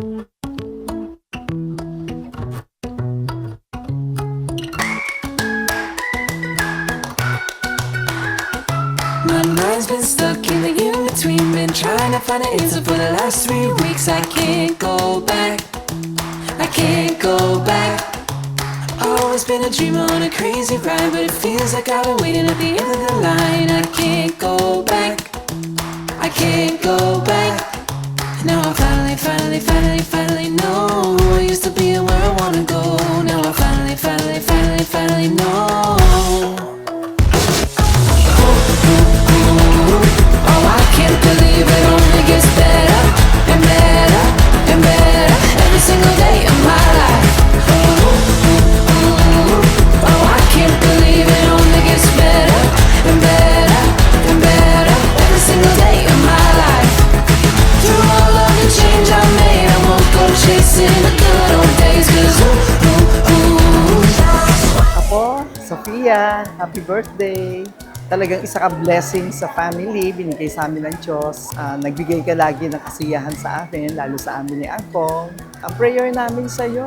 My mind's been stuck in the in-between. Been trying to find an answer for the last 3 weeks. I can't go back, I can't go back. Always been a dreamer on a crazy ride, but it feels like I've been waiting at the end of the line. I can't go back, I can't go back. Now I finally know who I used to be and where I wanna go. Now I finally know. Oh, I can't believe it only gets better and better and better every single day of my life. Oh, I can't believe it only gets better and better and better every single day of my life. Through all of the change I made, I won't go chasing the good old days, 'cause Ako, Sofia, happy birthday! Talagang isa ka blessing sa family, binigay sa amin ng Diyos. Nagbigay ka lagi ng kasiyahan sa amin, lalo sa amin ni Angkong. Ang prayer namin sa iyo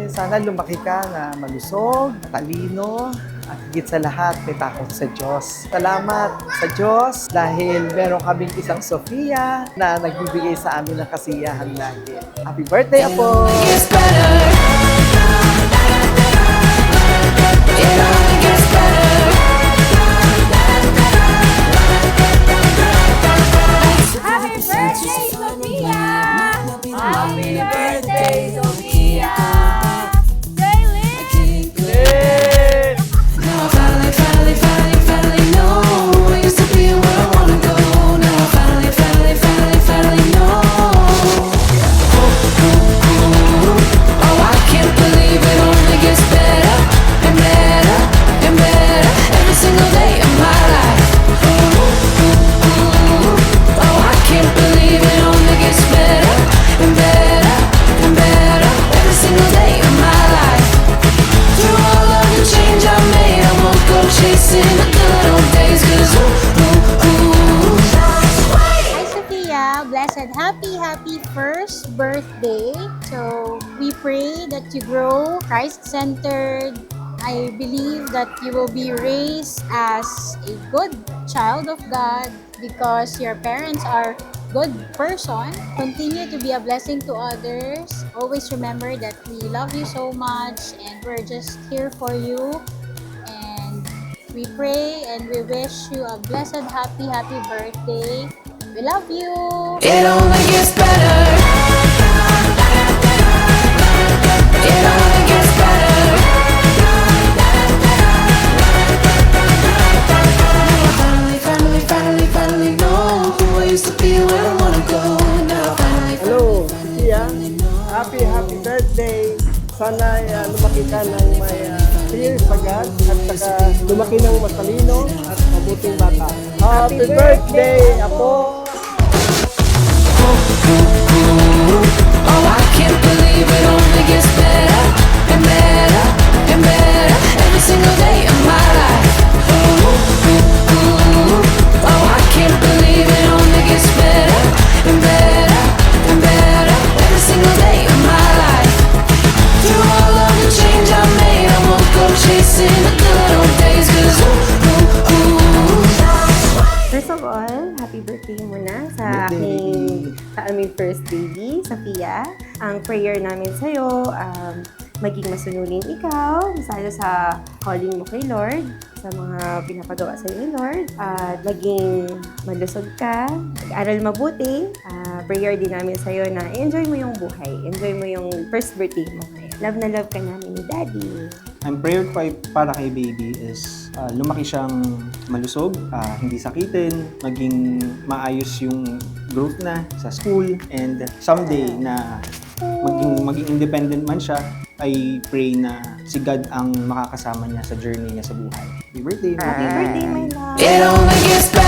sana lumaki ka na malusog, talino, at higit sa lahat, may takot sa Diyos. Salamat sa Diyos dahil meron kaming isang Sofia na nagbibigay sa amin ng kasiyahan lagi. Happy birthday, Apo! gets better. It only gets better. Happy birthday, Sophia! Happy birthday, Sophia! Jaylin! Now I finally know who I used to be and where I wanna go. Now I finally know. Oh, I can't believe it only gets better and better and better every single day of my life. Oh, I can't believe it only gets better and better and better every single day of my life. Through all of the change I made, I won't go chasing the good old days, 'cause Hi, Sophia! Blessed, happy first birthday. So, we pray that you grow Christ-centered. I believe that you will be raised as a good child of God because your parents are good person. Continue to be a blessing to others. Always remember that we love you so much and we're just here for you. And we pray and we wish you a blessed, happy birthday. We love you! it only gets better. It only gets better. Finally know who I used to be and where I wanna go. Now Hello, Sofia. Happy birthday. Sana lumaki ka ng may fear sa God at saka lumaki ng matalino at mabuting bata. Happy birthday, Apo! Oh, I can't believe it only gets better and better and better every single day of my life. Oh, I can't believe it only gets better and better and better every single day of my life. Through all of the change I made, I won't go chasing the good old days, 'cause First of all, happy birthday muna sa aming first baby, Sophia. Ang prayer namin sa'yo, maging masunurin ikaw, masalo sa calling mo kay Lord, sa mga pinapagawa sa'yo ni Lord, at maging malusog ka, mag-aral mabuti. Prayer din namin sa'yo na enjoy mo yung buhay, enjoy mo yung first birthday mo ngayon. Love na love ka namin ni Daddy. Ang prayer ko para kay baby is lumaki siyang malusog, hindi sakitin, maging maayos yung growth na sa school, and someday na maging independent man siya. I pray na si God ang makakasama niya sa journey niya sa buhay. Happy birthday! Happy birthday, my love! it only gets better.